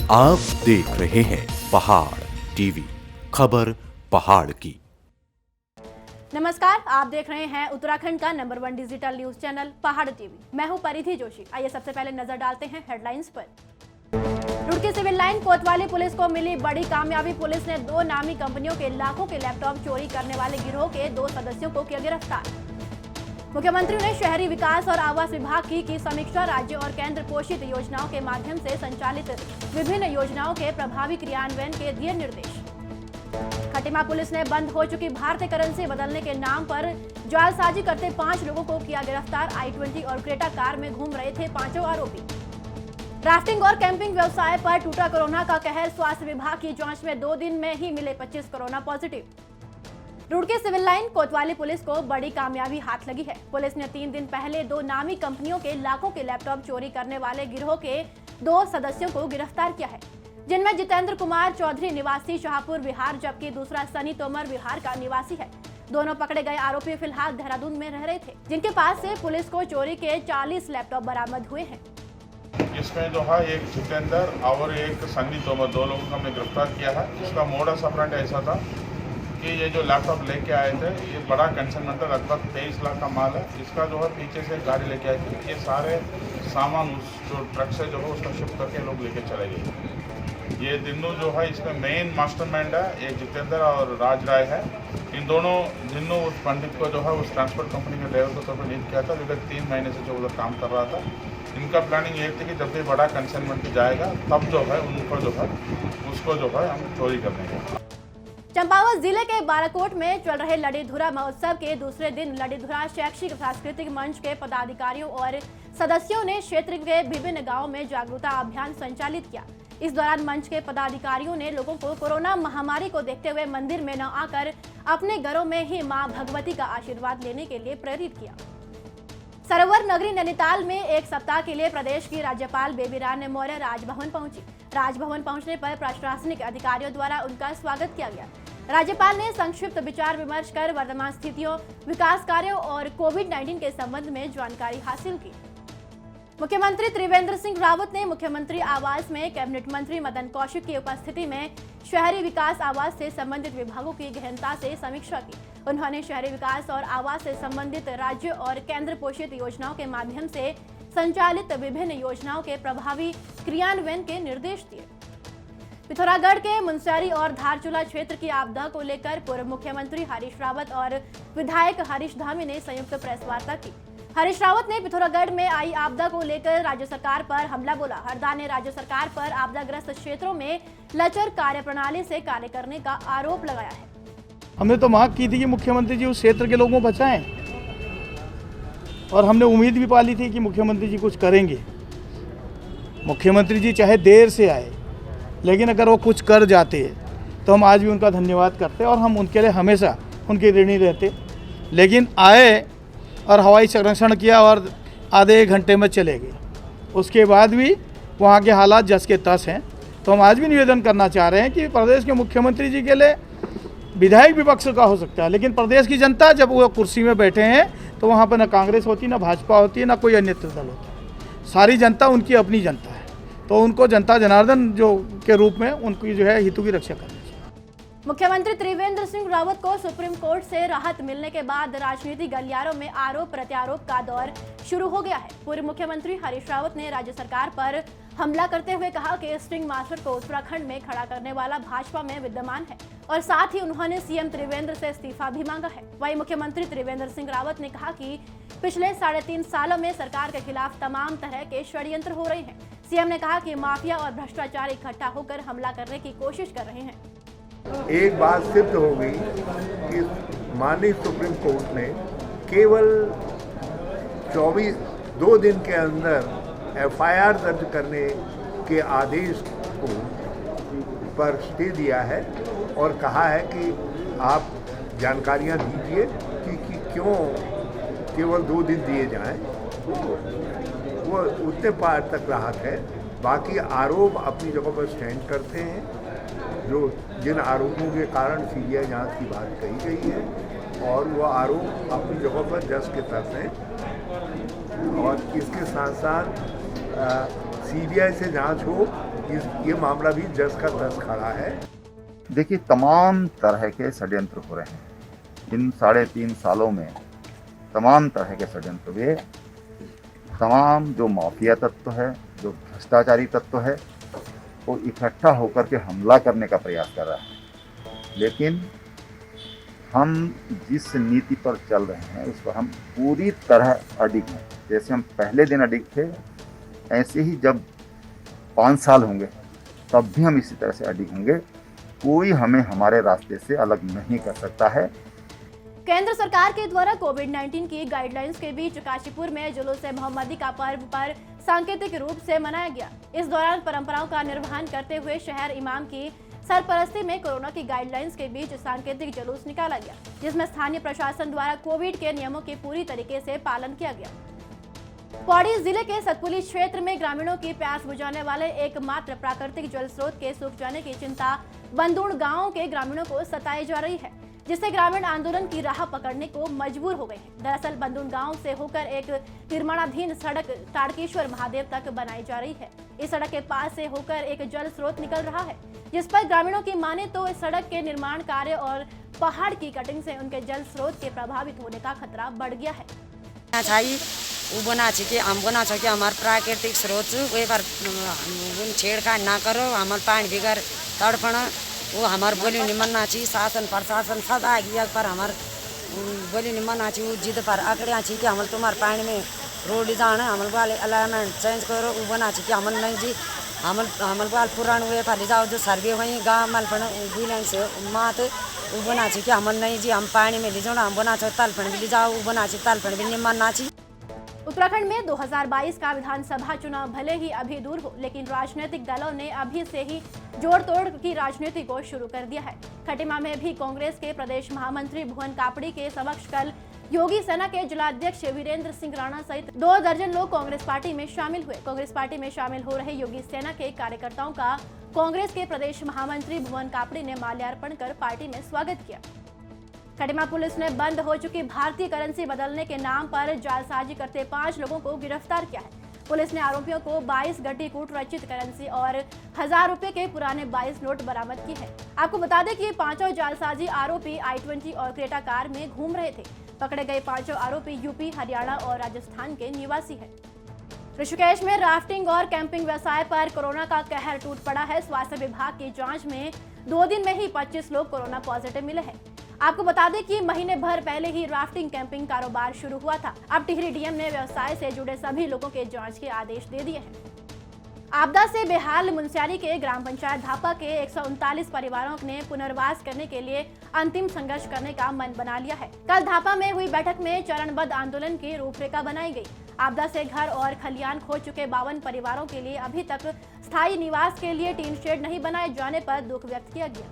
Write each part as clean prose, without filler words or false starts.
आप देख रहे हैं पहाड़ टीवी, खबर पहाड़ की। नमस्कार, आप देख रहे हैं उत्तराखंड का नंबर 1 डिजिटल न्यूज चैनल पहाड़ टीवी। मैं हूं परिधि जोशी। आइए सबसे पहले नजर डालते हैं हेडलाइंस पर। रुड़की सिविल लाइन कोतवाली पुलिस को मिली बड़ी कामयाबी। पुलिस ने 2 नामी कंपनियों के लाखों के लैपटॉप चोरी करने वाले गिरोह के 2 सदस्यों को किया गिरफ्तार। मुख्यमंत्री ने शहरी विकास और आवास विभाग की समीक्षा। राज्य और केंद्र पोषित योजनाओं के माध्यम से संचालित विभिन्न योजनाओं के प्रभावी क्रियान्वयन के दिए निर्देश। खटीमा पुलिस ने बंद हो चुकी भारतीय करेंसी बदलने के नाम पर जालसाजी करते 5 लोगों को किया गिरफ्तार। i20 और क्रेटा कार में घूम रहे थे 5 आरोपी। राफ्टिंग और कैंपिंग व्यवसाय पर टूटा कोरोना का कहर। स्वास्थ्य विभाग की जांच में 2 दिन में ही मिले 25 corona positive. Roorkee civil line कोतवाली पुलिस को बड़ी कामयाबी हाथ लगी है। पुलिस ने 3 दिन पहले 2 नामी कंपनियों के लाखों के लैपटॉप चोरी करने वाले गिरोह के 2 सदस्यों को गिरफ्तार किया है, जिनमें जितेंद्र कुमार चौधरी निवासी शाहपुर बिहार, जबकि दूसरा सनी तोमर बिहार का निवासी है। दोनों पकड़े गए आरोपी फिलहाल देहरादून में रह रहे थे, जिनके पास से पुलिस को चोरी के 40 लैपटॉप बरामद हुए हैं। इसमें जो है एक जितेंद्र और एक सनी तोमर, 2 लोगों को हमने गिरफ्तार किया है। इसका मोडस ऑपरेंडी ऐसा था कि ये जो लैपटॉप लेके आए थे, ये बड़ा कंसाइनमेंट था, लगभग 23 लाख का माल है। इसका जो है पीछे से गाड़ी लेके आए थे, ये सारे सामान उस जो ट्रक से जो है उसका शिफ्ट करके लोग लेके चले गए। ये तीनों जो है इसमें मेन मास्टरमाइंड है, एक जितेंद्र और राज राय है। इन दोनों उस पंडित को जो है उस ट्रांसपोर्ट कंपनी के ड्राइवर को तब नीड किया था, विगत 3 महीने से जो उधर काम कर रहा था। इनका प्लानिंग ये थी कि जब भी बड़ा कंसाइनमेंट जाएगा तब जो है उनको जो है उसको जो है हम चोरी करने का। चंपावत जिले के बाराकोट में चल रहे लड़ीधुरा महोत्सव के दूसरे दिन लड़ीधुरा शैक्षिक सांस्कृतिक मंच के पदाधिकारियों और सदस्यों ने क्षेत्र के विभिन्न गांवों में जागरूकता अभियान संचालित किया। इस दौरान मंच के पदाधिकारियों ने लोगों को कोरोना महामारी को देखते हुए मंदिर में न आकर अपने घरों में ही मां भगवती का आशीर्वाद लेने के लिए प्रेरित किया। सरोवर नगरी नैनीताल में 1 सप्ताह के लिए प्रदेश की राज्यपाल बेबी रानी मौर्य राजभवन पहुंची। राजभवन पहुंचने पर प्रशासनिक अधिकारियों द्वारा उनका स्वागत किया गया। राज्यपाल ने संक्षिप्त विचार विमर्श कर वर्तमान स्थितियों, विकास कार्यों और कोविड-19 के संबंध में जानकारी हासिल की। मुख्यमंत्री त्रिवेंद्र सिंह रावत ने मुख्यमंत्री आवास में कैबिनेट मंत्री मदन कौशिक की उपस्थिति में शहरी विकास आवास से संबंधित विभागों की गहनता से समीक्षा की। उन्होंने शहरी विकास और आवास से संबंधित राज्य और केंद्र पोषित योजनाओं के माध्यम से संचालित विभिन्न योजनाओं के प्रभावी क्रियान्वयन के निर्देश दिए। पिथौरागढ़ के मुनस्यारी और धारचूला क्षेत्र की आपदा को लेकर पूर्व मुख्यमंत्री हरीश रावत और विधायक हरीश धामी ने संयुक्त प्रेस वार्ता की। हरीश रावत ने पिथौरागढ़ में आई आपदा को लेकर राज्य सरकार पर हमला बोला। हरदा ने राज्य सरकार पर आपदाग्रस्त क्षेत्रों में लचर कार्यप्रणाली से कार्य करने का आरोप लगाया है। हमने तो मांग की थी कि मुख्यमंत्री जी उस क्षेत्र के लोगों को बचाएं, और हमने उम्मीद भी पाली थी कि मुख्यमंत्री जी कुछ करेंगे। मुख्यमंत्री जी चाहे देर से आए, लेकिन अगर वो कुछ कर जाते तो हम आज भी उनका धन्यवाद करते और हम उनके लिए हमेशा उनके ऋणी रहते। लेकिन आए और हवाई संरक्षण किया और आधे 1 घंटे में चले गए। उसके बाद भी वहाँ के हालात जस के तस हैं। तो हम आज भी निवेदन करना चाह रहे हैं कि प्रदेश के मुख्यमंत्री जी के लिए विधायक विपक्ष का हो सकता है, लेकिन प्रदेश की जनता जब वो कुर्सी में बैठे हैं तो वहाँ पर न कांग्रेस होती, न भाजपा होती है, न कोई अन्य दल होता है। सारी जनता उनकी अपनी जनता है, तो उनको जनता जनार्दन जो के रूप में उनकी जो है हितों की रक्षा करनी चाहिए। मुख्यमंत्री त्रिवेंद्र सिंह रावत को सुप्रीम कोर्ट से राहत मिलने के बाद राजनीतिक गलियारों में आरोप प्रत्यारोप का दौर शुरू हो गया है। पूर्व मुख्यमंत्री हरीश रावत ने राज्य सरकार पर हमला करते हुए कहा कि स्टिंग मास्टर को उत्तराखंड में खड़ा करने वाला भाजपा में विद्यमान है, और साथ ही उन्होंने सीएम त्रिवेंद्र से इस्तीफा भी मांगा है। वहीं मुख्यमंत्री त्रिवेंद्र सिंह रावत ने कहा कि पिछले 3.5 सालों में सरकार के खिलाफ तमाम तरह के षड्यंत्र हो रहे हैं। सीएम ने कहा कि माफिया और भ्रष्टाचार इकट्ठा होकर हमला करने की कोशिश कर रहे हैं। एक बात सिद्ध हो गई कि माननीय सुप्रीम कोर्ट ने केवल 2 दिन के अंदर एफआईआर दर्ज करने के आदेश को पर स्टे दिया है और कहा है कि आप जानकारियां दीजिए कि क्यों केवल 2 दिन दिए जाएं। वो उतने पार तक राहत है। बाकी आरोप अपनी जगह पर स्टैंड करते हैं। जिन आरोपों के कारण सीबीआई जांच की बात कही गई है, और वो आरोप अपनी जगह पर जस के तस हैं। और इसके साथ साथ सीबीआई से जांच हो ये मामला भी जस का तस खड़ा है। देखिए, तमाम तरह के षड्यंत्र हो रहे हैं इन 3.5 सालों में। तमाम तरह के षड्यंत्र हुए, तमाम जो माफिया तत्व है, जो भ्रष्टाचारी तत्व है, वो इकट्ठा होकर के हमला करने का प्रयास कर रहा है। लेकिन हम जिस नीति पर चल रहे हैं उस पर हम पूरी तरह अडिग हैं। जैसे हम पहले दिन अडिग थे, ऐसे ही जब 5 साल होंगे तब भी हम इसी तरह से अडिग होंगे। कोई हमें हमारे रास्ते से अलग नहीं कर सकता है। केंद्र सरकार के द्वारा कोविड-19 की गाइडलाइंस के बीच काशीपुर में जुलूस मोहम्मदी का पर्व पर सांकेतिक रूप से मनाया गया। इस दौरान परंपराओं का निर्वहन करते हुए शहर इमाम की सरपरस्ती में कोरोना की गाइडलाइंस के बीच सांकेतिक जुलूस निकाला गया, जिसमें स्थानीय प्रशासन द्वारा कोविड के नियमों के पूरी तरीके से पालन किया गया। पौड़ी जिले के सतपुली क्षेत्र में ग्रामीणों की प्यास बुझाने वाले एकमात्र प्राकृतिक जल स्रोत के सूख जाने की चिंता बंदूण गांव के ग्रामीणों को सताई जा रही है, जिससे ग्रामीण आंदोलन की राह पकड़ने को मजबूर हो गए हैं। दरअसल बंदूण गांव से होकर एक निर्माणाधीन सड़क ताड़केश्वर महादेव तक बनाई जा रही है। इस सड़क के पास से होकर एक जल स्रोत निकल रहा है, जिस पर ग्रामीणों की माने तो इस सड़क के निर्माण कार्य और पहाड़ की कटिंग से उनके जल स्रोत के प्रभावित होने का खतरा बढ़ गया है। हमारे प्राकृतिक स्रोत वे पर छेड़छाड़ ना करो, हमारे पानी बिगर तड़पण वो हमारे बोली निमन्ना चाहिए। शासन प्रशासन सब आ गया पर हमारे बोली निमन्ना चाहिए। वो जिद पर अकड़िया चाहिए कि हमारे तुम्हारे पानी में रोड जाना, हमारे वाले अलाइनमेंट चेंज करो। वो बना चाहिए कि हमारे नहीं जी, हमारे वाल पुराने हुए पर जाओ जो सर्वे हुई गाँव मलपण गुलन से मात वो बना चाहिए कि हमारे नहीं जी, हम पानी में ले जाओ, हम बना चाहिए तलपण भी ले जाओ, वो बना चाहिए तलपण भी निमन्ना चाहिए। उत्तराखंड में 2022 का विधानसभा चुनाव भले ही अभी दूर हो, लेकिन राजनीतिक दलों ने अभी से ही जोड़ तोड़ की राजनीति को शुरू कर दिया है। खटीमा में भी कांग्रेस के प्रदेश महामंत्री भुवन कापड़ी के समक्ष कल योगी सेना के जिलाध्यक्ष वीरेंद्र सिंह राणा सहित 2 दर्जन लोग कांग्रेस पार्टी में शामिल हुए। कांग्रेस पार्टी में शामिल हो रहे योगी सेना के कार्यकर्ताओं का कांग्रेस के प्रदेश महामंत्री भुवन कापड़ी ने माल्यार्पण कर पार्टी में स्वागत किया। खटीमा पुलिस ने बंद हो चुकी भारतीय करेंसी बदलने के नाम पर जालसाजी करते 5 लोगों को गिरफ्तार किया है। पुलिस ने आरोपियों को 22 गड्डी कूट रचित करेंसी और 1000 रुपए के पुराने 22 नोट बरामद किए हैं। आपको बता दें कि ये 5 जालसाजी आरोपी i20 और क्रेटा कार में घूम रहे थे। पकड़े गए 5 आरोपी यूपी, हरियाणा और राजस्थान के निवासी हैं। ऋषिकेश में राफ्टिंग और कैंपिंग व्यवसाय पर कोरोना का कहर टूट पड़ा है। स्वास्थ्य विभाग की जांच में 2 दिन में ही 25 लोग कोरोना पॉजिटिव मिले हैं। आपको बता दें कि महीने भर पहले ही राफ्टिंग कैंपिंग कारोबार शुरू हुआ था। अब टिहरी डीएम ने व्यवसाय से जुड़े सभी लोगों के जांच के आदेश दे दिए हैं। आपदा से बेहाल मुंस्यारी के ग्राम पंचायत धापा के 139 परिवारों ने पुनर्वास करने के लिए अंतिम संघर्ष करने का मन बना लिया है। कल धापा में हुई बैठक में चरणबद्ध आंदोलन की रूपरेखा बनाई गई। आपदा से घर और खलियान खो चुके 52 परिवारों के लिए अभी तक स्थायी निवास के लिए टीन शेड नहीं बनाए जाने पर दुख व्यक्त किया गया।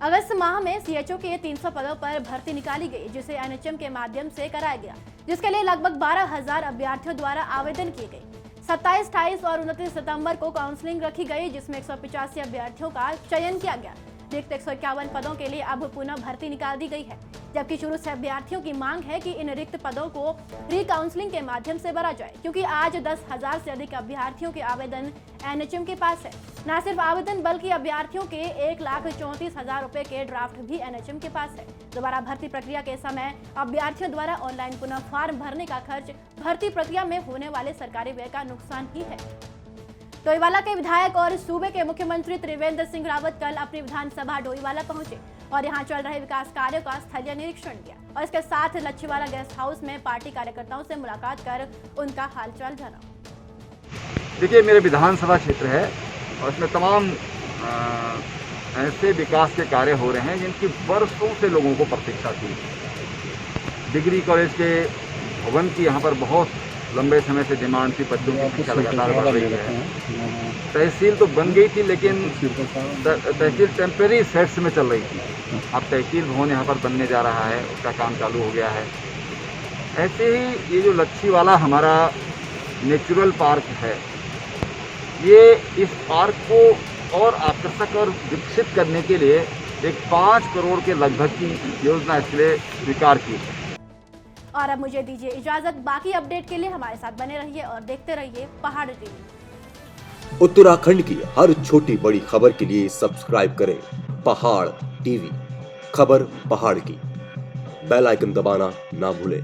अगस्त माह में सीएचओ के 300 पदों पर भर्ती निकाली गई, जिसे एनएचएम के माध्यम से कराया गया, जिसके लिए लगभग 12,000 अभ्यर्थियों द्वारा आवेदन किए गए। 27, 28 और 29 सितंबर को काउंसलिंग रखी गई, जिसमें 185 अभ्यर्थियों का चयन किया गया। रिक्त 151 पदों के लिए अब पुनः भर्ती निकाल दी गई है, जबकि शुरू से अभ्यर्थियों की मांग है कि इन रिक्त पदों को री-काउंसलिंग के माध्यम से भरा जाए, क्योंकि आज 10,000 से अधिक अभ्यर्थियों के आवेदन एनएचएम के पास है। न सिर्फ आवेदन बल्कि अभ्यर्थियों के 1,34,000 रुपए के ड्राफ्ट भी एनएचएम के पास है। दोबारा भर्ती प्रक्रिया के समय अभ्यर्थियों द्वारा ऑनलाइन पुनः फॉर्म भरने का खर्च भर्ती प्रक्रिया में होने वाले सरकारी व्यय का नुकसान ही है। डोईवाला के विधायक और सूबे के मुख्यमंत्री त्रिवेंद्र सिंह रावत कल अपनी विधानसभा डोईवाला पहुंचे और यहां चल रहे विकास कार्यों का स्थलीय निरीक्षण किया और इसके साथ लच्छीवाला गेस्ट हाउस में पार्टी कार्यकर्ताओं से मुलाकात कर उनका हालचाल जाना। देखिए, मेरे विधानसभा क्षेत्र है और इसमें तमाम ऐसे विकास के कार्य हो रहे हैं जिनकी वर्षों से लोगों को प्रतीक्षा थी। डिग्री कॉलेज के भवन की यहाँ पर बहुत लंबे समय से डिमांड थी, बच्चों की संख्या लगातार बढ़ रही है। तहसील तो बन गई थी, लेकिन तहसील टेम्परेरी सेट्स में चल रही थी। अब तहसील भवन यहाँ पर बनने जा रहा है, उसका काम चालू हो गया है। ऐसे ही ये जो लच्छीवाला हमारा नेचुरल पार्क है, ये इस पार्क को और आकर्षक और विकसित करने के लिए एक 5 करोड़ के लगभग की योजना इसके लिए स्वीकार की है। और अब मुझे दीजिए इजाजत। बाकी अपडेट के लिए हमारे साथ बने रहिए और देखते रहिए पहाड़ टीवी। उत्तराखंड की हर छोटी बड़ी खबर के लिए सब्सक्राइब करें पहाड़ टीवी। खबर पहाड़ की, बेल आइकन दबाना ना भूलें।